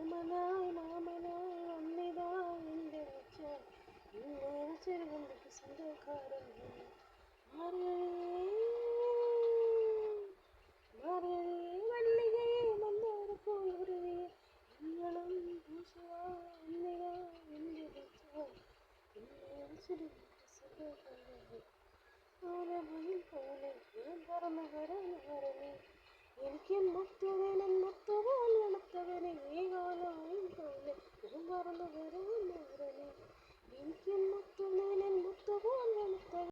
മാമനായി വന്നിതാ എൻ്റെ അച്ഛൻ ഇന്നേ ചെറുകണ്ടിക്ക് സ്വന്തക്കാരൻ മല്ലികയെ മന്ദാരപ്പൂയുരുവിയെ നിങ്ങളും പൂശുവാ വന്നിതാ എൻ്റെ അച്ഛൻ ഇന്നേ ചെറുകണ്ടിക്ക് സ്വന്തക്കാരൻ ആരമയിൽ പോലെ ഞാൻ പറന്നു വരാൻ